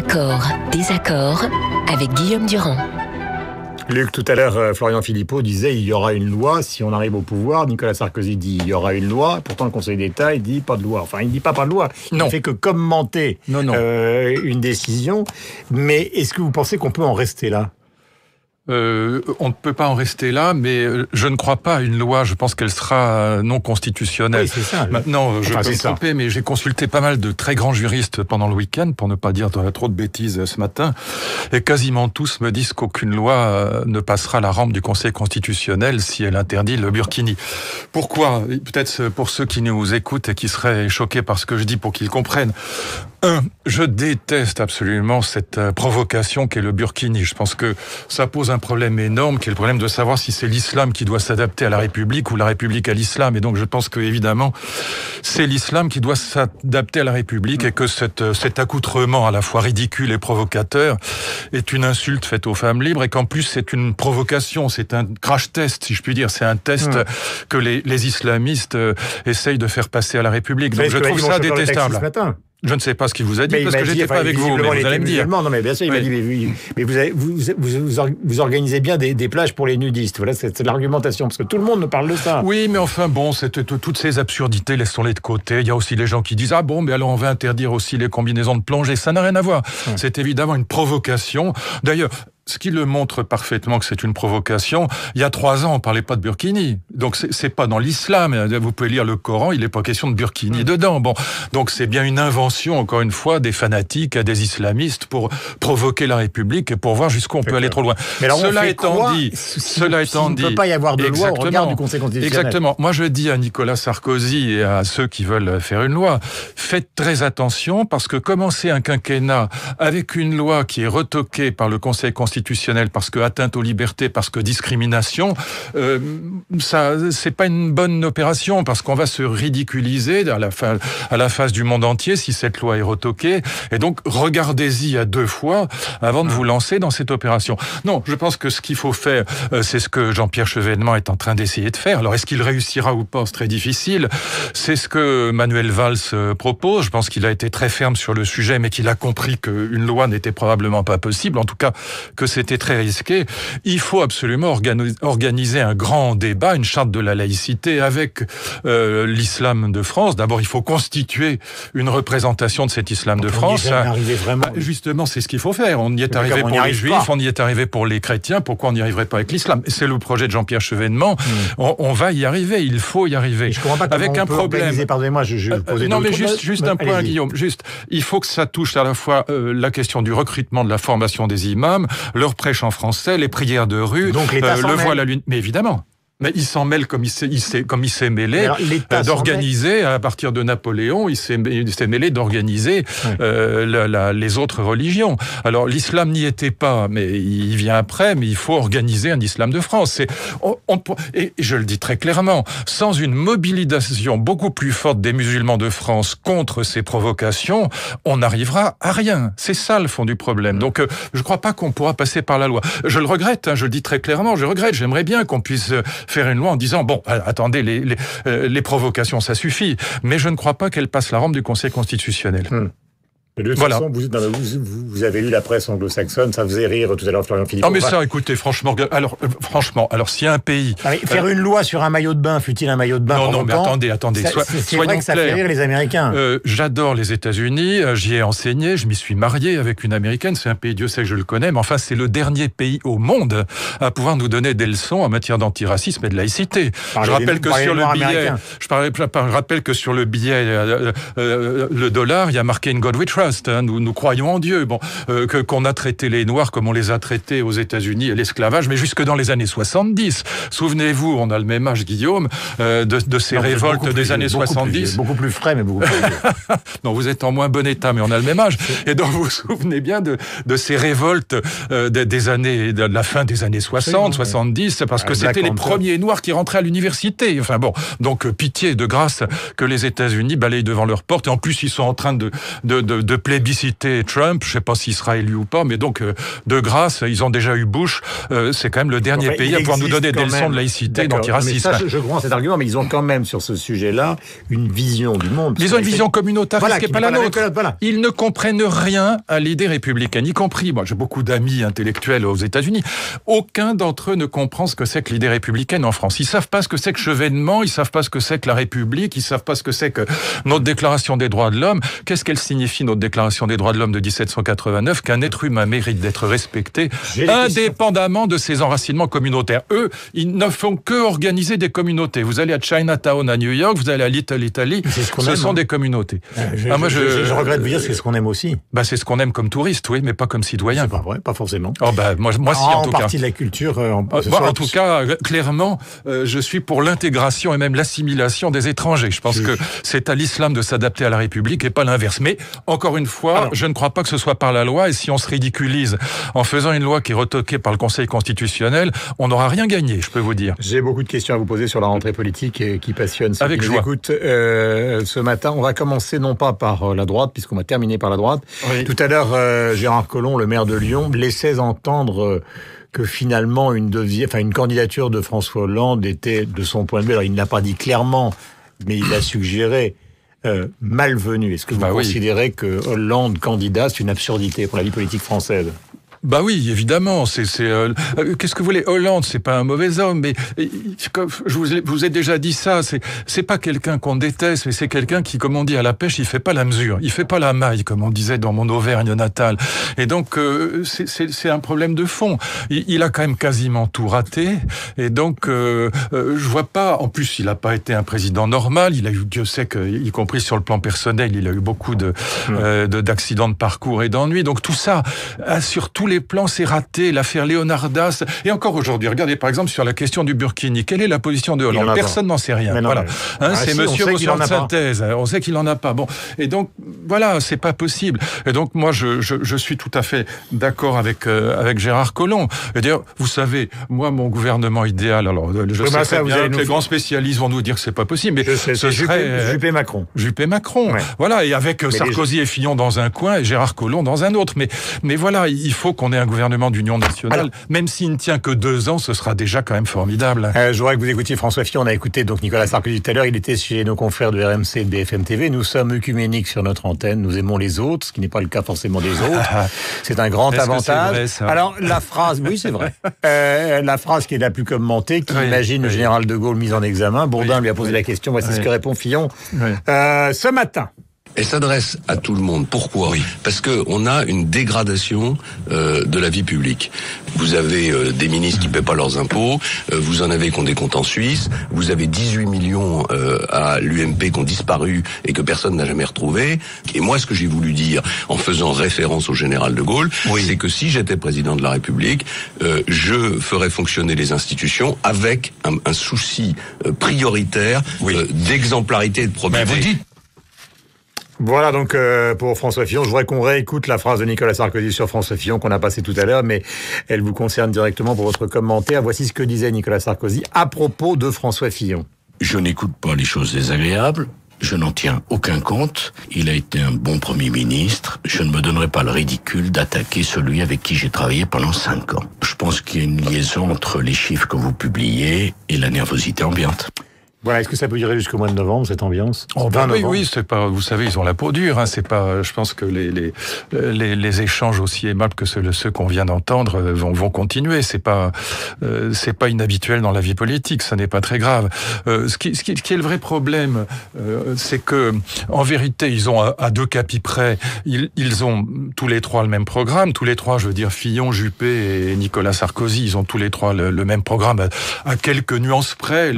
Accord, désaccord avec Guillaume Durand. Luc, tout à l'heure, Florian Philippot disait il y aura une loi si on arrive au pouvoir. Nicolas Sarkozy dit il y aura une loi. Pourtant, le Conseil d'État, il dit pas de loi. Enfin, il dit pas de loi. Il ne fait que commenter une décision. Mais est-ce que vous pensez qu'on peut en rester là ? On ne peut pas en rester là, mais je ne crois pas à une loi. Je pense qu'elle sera non constitutionnelle. Oui, c'est ça. Maintenant, je peux me tromper, mais j'ai consulté pas mal de très grands juristes pendant le week-end, pour ne pas dire trop de bêtises ce matin, et quasiment tous me disent qu'aucune loi ne passera la rampe du Conseil constitutionnel si elle interdit le burkini. Pourquoi ? Peut-être pour ceux qui nous écoutent et qui seraient choqués par ce que je dis, pour qu'ils comprennent. Je déteste absolument cette provocation qu'est le burkini. Je pense que ça pose un problème énorme, qui est le problème de savoir si c'est l'islam qui doit s'adapter à la République ou la République à l'islam. Et donc je pense que évidemment c'est l'islam qui doit s'adapter à la République, et que cet accoutrement à la fois ridicule et provocateur est une insulte faite aux femmes libres, et qu'en plus c'est une provocation, c'est un crash test, si je puis dire. C'est un test que les islamistes essayent de faire passer à la République. Donc je trouve ça détestable. Je ne sais pas ce qu'il vous a dit, parce que j'étais pas avec vous, mais vous allez me dire. Non, mais bien sûr, il m'a dit, mais vous organisez bien des plages pour les nudistes. Voilà, c'est l'argumentation, parce que tout le monde nous parle de ça. Oui, mais enfin bon, toutes ces absurdités, laissons-les de côté. Il y a aussi les gens qui disent, mais alors on va interdire aussi les combinaisons de plongée. Ça n'a rien à voir. C'est évidemment une provocation. D'ailleurs, ce qui le montre parfaitement que c'est une provocation, il y a 3 ans, on parlait pas de burkini. Donc c'est pas dans l'islam. Vous pouvez lire le Coran, il n'est pas question de burkini dedans. Bon, donc c'est bien une invention, encore une fois, des fanatiques, des islamistes, pour provoquer la République et pour voir jusqu'où on peut aller trop loin. Mais alors cela étant dit, il ne peut pas y avoir de loi au regard du Conseil constitutionnel. Exactement. Moi, je dis à Nicolas Sarkozy et à ceux qui veulent faire une loi, faites très attention, parce que commencer un quinquennat avec une loi qui est retoquée par le Conseil constitutionnel, parce que atteinte aux libertés, parce que discrimination, ça, c'est pas une bonne opération, parce qu'on va se ridiculiser à la face du monde entier si cette loi est retoquée. Et donc, regardez-y à 2 fois avant de vous lancer dans cette opération. Non, je pense que ce qu'il faut faire, c'est ce que Jean-Pierre Chevènement est en train d'essayer de faire. Alors, est-ce qu'il réussira ou pas ? C'est très difficile. C'est ce que Manuel Valls propose. Je pense qu'il a été très ferme sur le sujet, mais qu'il a compris qu'une loi n'était probablement pas possible. En tout cas, que c'était très risqué. Il faut absolument organiser un grand débat, une charte de la laïcité avec l'islam de France. D'abord, il faut constituer une représentation de cet islam de France. Justement, c'est ce qu'il faut faire. On y est arrivé pour les juifs, on y est arrivé pour les chrétiens. Pourquoi on n'y arriverait pas avec l'islam ? C'est le projet de Jean-Pierre Chevènement. On va y arriver. Il faut y arriver. Je comprends pas avec un problème. Pardonnez-moi, non, mais juste un point, Guillaume. Il faut que ça touche à la fois la question du recrutement, de la formation des imams, leur prêche en français, les prières de rue, le voile à lune. Mais évidemment. Mais il s'en mêle comme il s'est mêlé d'organiser, à partir de Napoléon, il s'est mêlé d'organiser les autres religions. Alors l'islam n'y était pas, mais il vient après, mais il faut organiser un islam de France. Et je le dis très clairement, sans une mobilisation beaucoup plus forte des musulmans de France contre ces provocations, on n'arrivera à rien. C'est ça le fond du problème. Donc je ne crois pas qu'on pourra passer par la loi. Je le regrette, je le dis très clairement, je regrette. J'aimerais bien qu'on puisse faire une loi en disant, attendez, les provocations, ça suffit. Mais je ne crois pas qu'elle passe la rampe du Conseil constitutionnel. De toute façon, vous avez lu la presse anglo-saxonne, ça faisait rire tout à l'heure Florian Philippot. Non mais ça, écoutez, franchement, s'il y a un pays... faire une loi sur un maillot de bain, fut-il un maillot de bain Non, mais attendez, c'est vrai que ça fait rire les Américains. J'adore les États-Unis, j'y ai enseigné, je m'y suis marié avec une Américaine, c'est un pays, Dieu sait que je le connais, mais enfin c'est le dernier pays au monde à pouvoir nous donner des leçons en matière d'antiracisme et de laïcité. Je rappelle que sur le billet, le dollar, il y a marqué In God We Trust. Nous croyons en Dieu. Qu'on a traité les Noirs comme on les a traités aux États-Unis et l'esclavage, mais jusque dans les années 70. Souvenez-vous, on a le même âge, Guillaume, de ces révoltes des années 70. Beaucoup plus frais, mais beaucoup plus vieux. Non, vous êtes en moins bon état, mais on a le même âge. Et donc, vous vous souvenez bien de ces révoltes de la fin des années 60, 70, parce que c'était les premiers Noirs qui rentraient à l'université. Enfin bon, donc pitié, de grâce, que les États-Unis balayent devant leur porte. Et en plus, ils sont en train de plébisciter Trump. Je ne sais pas s'il sera élu ou pas, mais donc, de grâce, ils ont déjà eu Bush. C'est quand même le dernier pays à pouvoir nous donner des leçons de laïcité, d'antiracisme. Je comprends cet argument, mais ils ont quand même, sur ce sujet-là, une vision du monde. Ils ont une vision communautariste qui n'est pas la nôtre. Voilà. Ils ne comprennent rien à l'idée républicaine, y compris, moi j'ai beaucoup d'amis intellectuels aux États-Unis, aucun d'entre eux ne comprend ce que c'est que l'idée républicaine en France. Ils savent pas ce que c'est que Chevènement, ils savent pas ce que c'est que la République, ils savent pas ce que c'est que notre Déclaration des droits de l'homme. Qu'est-ce qu'elle signifie, notre Déclaration des droits de l'homme de 1789? Qu'un être humain mérite d'être respecté, indépendamment de ses enracinements communautaires. Eux, ils ne font que organiser des communautés. Vous allez à Chinatown à New York, vous allez à Little Italy, ce sont des communautés. Je regrette de vous dire, c'est ce qu'on aime aussi. C'est ce qu'on aime comme touriste, oui, mais pas comme citoyen. C'est pas vrai, pas forcément. Moi si, en tout cas. En partie de la culture. En tout cas, clairement, je suis pour l'intégration et même l'assimilation des étrangers. Je pense que c'est à l'islam de s'adapter à la République et pas l'inverse. Mais, encore une fois, je ne crois pas que ce soit par la loi, et si on se ridiculise en faisant une loi qui est retoquée par le Conseil constitutionnel, on n'aura rien gagné, je peux vous dire. J'ai beaucoup de questions à vous poser sur la rentrée politique qui passionne ceux qui nous écoutent ce matin. On va commencer non pas par la droite, puisqu'on va terminer par la droite. Oui. Tout à l'heure, Gérard Collomb, le maire de Lyon, laissait entendre que finalement une candidature de François Hollande était, de son point de vue, alors il ne l'a pas dit clairement, mais il l'a suggéré, malvenue. Est-ce que vous considérez que Hollande candidat, c'est une absurdité pour la vie politique française ? Oui, évidemment. Qu'est-ce que vous voulez? Hollande, c'est pas un mauvais homme, mais je vous ai déjà dit ça. C'est pas quelqu'un qu'on déteste, mais c'est quelqu'un qui, comme on dit à la pêche, il fait pas la mesure, il fait pas la maille, comme on disait dans mon Auvergne natale. Et donc c'est un problème de fond. Il a quand même quasiment tout raté, et donc je vois pas. En plus, il a pas été un président normal. Il a eu, Dieu sait que, y compris sur le plan personnel, il a eu beaucoup d'accidents de parcours et d'ennuis. Donc tout ça, sur tous les plans, c'est raté. L'affaire Leonardas. Et encore aujourd'hui, regardez par exemple sur la question du Burkini. Quelle est la position de Hollande? Personne n'en sait rien. Voilà. C'est Monsieur Mossad Synthèse. On sait qu'il en a pas. Bon. Et donc, voilà, c'est pas possible. Et donc, moi, je suis tout à fait d'accord avec Gérard Collomb. Et d'ailleurs, vous savez, moi, mon gouvernement idéal, alors, je sais très bien que les grands spécialistes vont nous dire que c'est pas possible, mais ce serait Juppé-Macron. Juppé-Macron. Ouais. Voilà. Et avec Sarkozy et Fillon dans un coin et Gérard Collomb dans un autre. Mais voilà, il faut qu'on ait un gouvernement d'union nationale. Alors, même s'il ne tient que 2 ans, ce sera déjà quand même formidable. Je voudrais que vous écoutiez François Fillon. On a écouté donc Nicolas Sarkozy tout à l'heure. Il était chez nos confrères de RMC et de BFM TV. Nous sommes œcuméniques sur notre antenne. Nous aimons les autres, ce qui n'est pas le cas forcément des autres. C'est un grand avantage. C'est vrai, ça? Alors, la phrase, oui, c'est vrai. La phrase qui est la plus commentée, qui imagine le général de Gaulle mis en examen. Bourdin lui a posé la question. Voici ce que répond Fillon. Ce matin. Elle s'adresse à tout le monde. Pourquoi? Parce que on a une dégradation de la vie publique. Vous avez des ministres qui paient pas leurs impôts, vous en avez qui ont des comptes en Suisse, vous avez 18 millions à l'UMP qui ont disparu et que personne n'a jamais retrouvé. Et moi, ce que j'ai voulu dire, en faisant référence au général de Gaulle, c'est que si j'étais président de la République, je ferais fonctionner les institutions avec un souci prioritaire d'exemplarité et de probité. Voilà donc pour François Fillon. Je voudrais qu'on réécoute la phrase de Nicolas Sarkozy sur François Fillon qu'on a passée tout à l'heure, mais elle vous concerne directement pour votre commentaire. Voici ce que disait Nicolas Sarkozy à propos de François Fillon. Je n'écoute pas les choses désagréables. Je n'en tiens aucun compte. Il a été un bon Premier ministre. Je ne me donnerai pas le ridicule d'attaquer celui avec qui j'ai travaillé pendant 5 ans. Je pense qu'il y a une liaison entre les chiffres que vous publiez et la nervosité ambiante. Voilà, est-ce que ça peut durer jusqu'au mois de novembre, cette ambiance? Oui, c'est pas, vous savez, ils ont la peau dure, c'est pas, je pense que les échanges aussi aimables que ceux qu'on vient d'entendre vont continuer. C'est pas inhabituel dans la vie politique, ça n'est pas très grave. Ce qui est le vrai problème, c'est que, en vérité, ils ont à 2 capis près, ils ont tous les 3 le même programme, tous les 3, je veux dire, Fillon, Juppé et Nicolas Sarkozy, ils ont tous les 3 le même programme à quelques nuances près.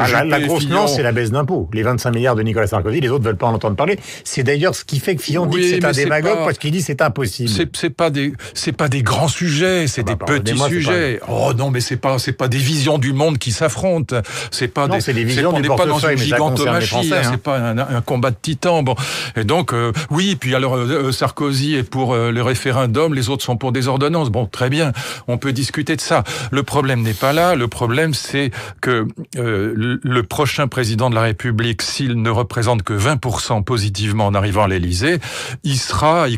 La grosse nuance, c'est la baisse d'impôts. Les 25 milliards de Nicolas Sarkozy, les autres veulent pas en entendre parler. C'est d'ailleurs ce qui fait que Fillon dit que c'est un démagogue, parce qu'il dit c'est impossible. C'est pas des grands sujets, c'est des petits sujets. Oh non, mais c'est pas des visions du monde qui s'affrontent. C'est des visions du portefeuille, mais ça concerne les Français. C'est pas un combat de titans. Bon. Et donc, puis alors, Sarkozy est pour le référendum, les autres sont pour des ordonnances. Bon, très bien, on peut discuter de ça. Le problème n'est pas là. Le problème, c'est que le prochain président de la République, s'il ne représente que 20% positivement en arrivant à l'Élysée, il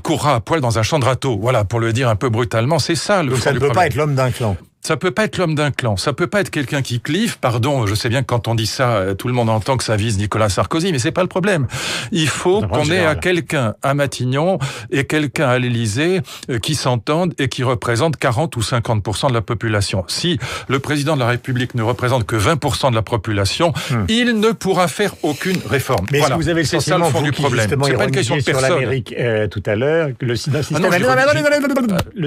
courra à poil dans un champ de râteaux. Voilà, pour le dire un peu brutalement, c'est ça le Donc ça ne peut pas être l'homme d'un clan. Ça peut pas être l'homme d'un clan, ça peut pas être quelqu'un qui clive, pardon, je sais bien que quand on dit ça, tout le monde entend que ça vise Nicolas Sarkozy, mais c'est pas le problème. Il faut qu'on ait à quelqu'un à Matignon et quelqu'un à l'Élysée qui s'entendent et qui représentent 40 ou 50% de la population. Si le président de la République ne représente que 20% de la population, il ne pourra faire aucune réforme. Mais voilà. est-ce que vous avez le c'est ça le fond du problème. C'est pas une question de personne. Sur l'Amérique tout à l'heure, le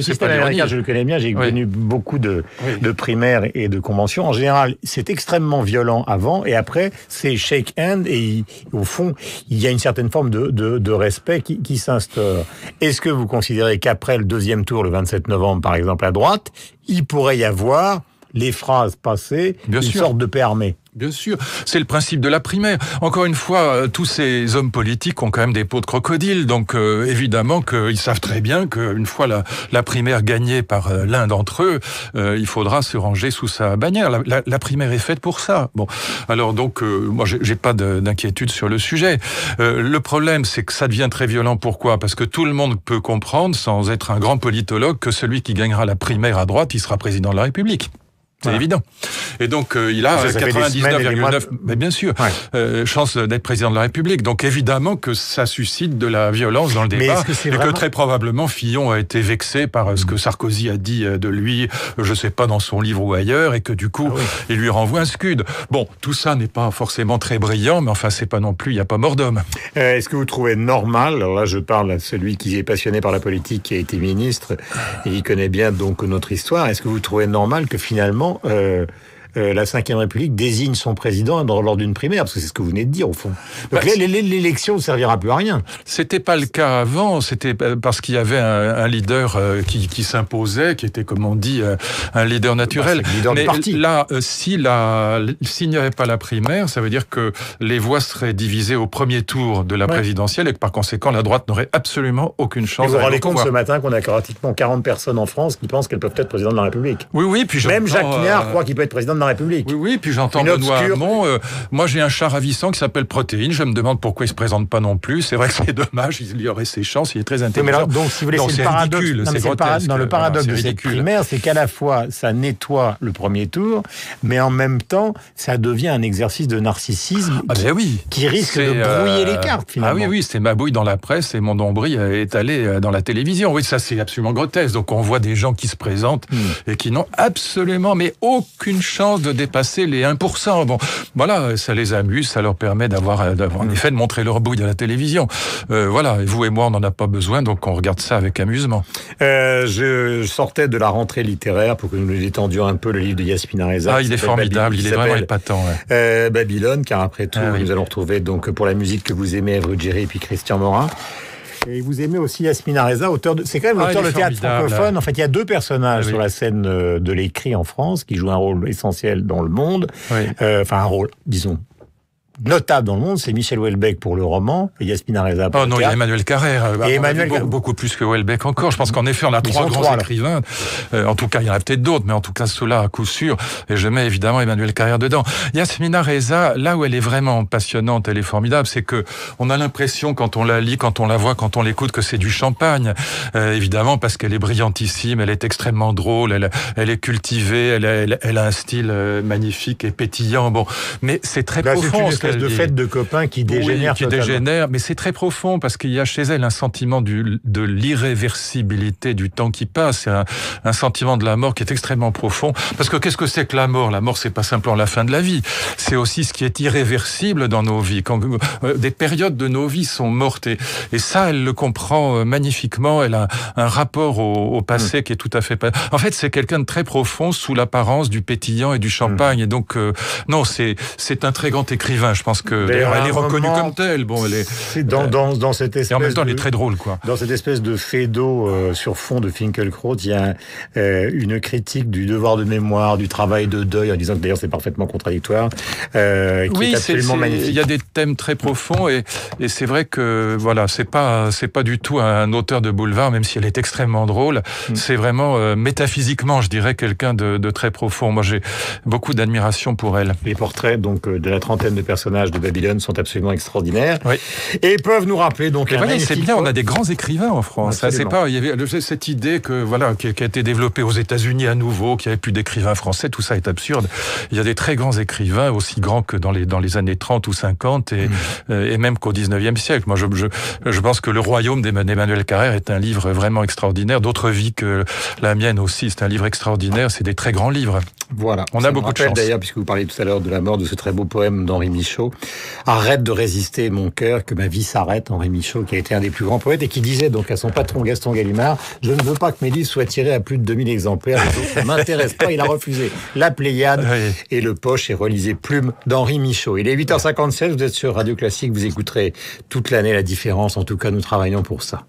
système américain, je le connais bien, j'ai connu beaucoup de primaires et de conventions. En général, c'est extrêmement violent avant et après, c'est shake hand et au fond, il y a une certaine forme de respect qui s'instaure. Est-ce que vous considérez qu'après le deuxième tour, le 27 novembre, par exemple, à droite, il pourrait y avoir les phrases passées, sorte de paix armée? Bien sûr, c'est le principe de la primaire. Encore une fois, tous ces hommes politiques ont quand même des peaux de crocodile, donc évidemment qu'ils savent très bien qu'une fois la primaire gagnée par l'un d'entre eux, il faudra se ranger sous sa bannière. La primaire est faite pour ça. Bon, alors donc, moi j'ai pas d'inquiétude sur le sujet. Le problème, c'est que ça devient très violent. Pourquoi ? Parce que tout le monde peut comprendre, sans être un grand politologue, que celui qui gagnera la primaire à droite, il sera président de la République. C'est évident. Et donc, il a 99,9, mais bien sûr, chance d'être président de la République. Donc, évidemment que ça suscite de la violence dans le débat. Et que très probablement, Fillon a été vexé par ce que Sarkozy a dit de lui, je sais pas, dans son livre ou ailleurs, et que du coup, il lui renvoie un scud. Bon, tout ça n'est pas forcément très brillant, mais enfin, c'est pas non plus, il n'y a pas mort d'homme. Est-ce que vous trouvez normal, alors là, je parle à celui qui est passionné par la politique, qui a été ministre, et il connaît bien donc notre histoire, est-ce que vous trouvez normal que finalement, la Ve République désigne son président lors d'une primaire, parce que c'est ce que vous venez de dire au fond. Donc l'élection ne servira plus à rien. C'était pas le cas avant, c'était parce qu'il y avait un leader qui s'imposait, qui était, comme on dit, un leader naturel. C'est le leader du parti. Là, s'il n'y avait pas la primaire, ça veut dire que les voix seraient divisées au premier tour de la présidentielle et que par conséquent, la droite n'aurait absolument aucune chance. Vous vous rendez compte ce matin qu'on a pratiquement 40 personnes en France qui pensent qu'elles peuvent être président de la République. Oui, puis même Jacques Niard croit qu'il peut être président de la République. Oui, puis j'entends Benoît Hamon. Moi, j'ai un chat ravissant qui s'appelle Protéine. Je me demande pourquoi il se présente pas non plus. C'est vrai que c'est dommage. Il y aurait ses chances. Il est très intelligent. Donc, si vous voulez, c'est le paradoxe. Le paradoxe de cette primaire, c'est qu'à la fois, ça nettoie le premier tour, mais en même temps, ça devient un exercice de narcissisme qui risque de brouiller les cartes, finalement. Oui, c'est ma bouille dans la presse et mon nombril est allé dans la télévision. Oui, ça, c'est absolument grotesque. Donc, on voit des gens qui se présentent et qui n'ont absolument, mais aucune chance de dépasser les 1%. Bon, voilà, ça les amuse, ça leur permet d'avoir en effet de montrer leur bouille à la télévision. Voilà, et vous et moi, on n'en a pas besoin, donc on regarde ça avec amusement. Je sortais de la rentrée littéraire pour que nous détendions un peu le livre de Yasmina Reza. Il est formidable, il est vraiment épatant. Babylone, car après tout, nous allons retrouver donc pour la musique que vous aimez, Ève Ruggieri et puis Christian Morin. Et vous aimez aussi Yasmina Reza, c'est quand même l'auteur de théâtre francophone. En fait, il y a deux personnages sur la scène de l'écrit en France qui jouent un rôle essentiel dans le monde. Enfin, un rôle, disons, notable dans le monde, c'est Michel Houellebecq pour le roman et Yasmina Reza pour le théâtre. Il y a Emmanuel Carrère. Et beaucoup plus que Houellebecq encore. Je pense qu'en effet, on a trois grands écrivains. En tout cas, il y en a peut-être d'autres, mais en tout cas, ceux-là, à coup sûr. Et je mets évidemment Emmanuel Carrère dedans. Yasmina Reza, là où elle est vraiment passionnante, elle est formidable, c'est que on a l'impression, quand on la lit, quand on la voit, quand on l'écoute, que c'est du champagne. Évidemment, parce qu'elle est brillantissime, elle est extrêmement drôle, elle est cultivée, elle a un style magnifique et pétillant. Bon, mais c'est très profond. De fête de copains qui dégénère totalement. Mais c'est très profond parce qu'il y a chez elle un sentiment de l'irréversibilité du temps qui passe, un sentiment de la mort qui est extrêmement profond. Parce que qu'est-ce que c'est que la mort ? La mort, c'est pas simplement la fin de la vie. C'est aussi ce qui est irréversible dans nos vies. Quand des périodes de nos vies sont mortes et ça, elle le comprend magnifiquement. Elle a un rapport au passé qui est tout à fait. En fait, c'est quelqu'un de très profond sous l'apparence du pétillant et du champagne. Et donc, non, c'est un très grand écrivain. écrivain. Je pense que d'ailleurs elle est reconnue comme telle. Bon, elle est dans cette espèce. Et en même temps, elle est très drôle, quoi. Dans cette espèce de Fédo sur fond de Finkielkraut, il y a une critique du devoir de mémoire, du travail de deuil, en disant que d'ailleurs c'est parfaitement contradictoire, qui est absolument magnifique. Il y a des thèmes très profonds et c'est vrai que voilà, c'est pas du tout un auteur de boulevard, même si elle est extrêmement drôle. C'est vraiment métaphysiquement, je dirais, quelqu'un de très profond. Moi, j'ai beaucoup d'admiration pour elle. Les portraits donc de la trentaine de personnages de Babylone sont absolument extraordinaires, oui. Et peuvent nous rappeler donc. Mais voilà, c'est bien. On a des grands écrivains en France. Ça, c'est pas. Il y avait cette idée que voilà, qui a été développée aux États-Unis à nouveau, qu'il n'y avait plus d'écrivains français. Tout ça est absurde. Il y a des très grands écrivains, aussi grands que dans les années 30 ou 50 et même qu'au 19e siècle. Moi, je pense que Le Royaume d'Emmanuel Carrère est un livre vraiment extraordinaire. D'autres vies que la mienne aussi. C'est un livre extraordinaire. C'est des très grands livres. Voilà. On a beaucoup de chance. D'ailleurs, puisque vous parliez tout à l'heure de la mort de ce très beau poème d'Henri Michaud, Arrête de résister, mon cœur, que ma vie s'arrête. Henri Michaud, qui a été un des plus grands poètes et qui disait donc à son patron Gaston Gallimard, je ne veux pas que mes livres soient tirés à plus de 2000 exemplaires. Les autres ne m'intéressent pas. Il a refusé la Pléiade et le Poche et relisez Plume d'Henri Michaud. Il est 8h57. Vous êtes sur Radio Classique. Vous écouterez toute l'année La Différence. En tout cas, nous travaillons pour ça.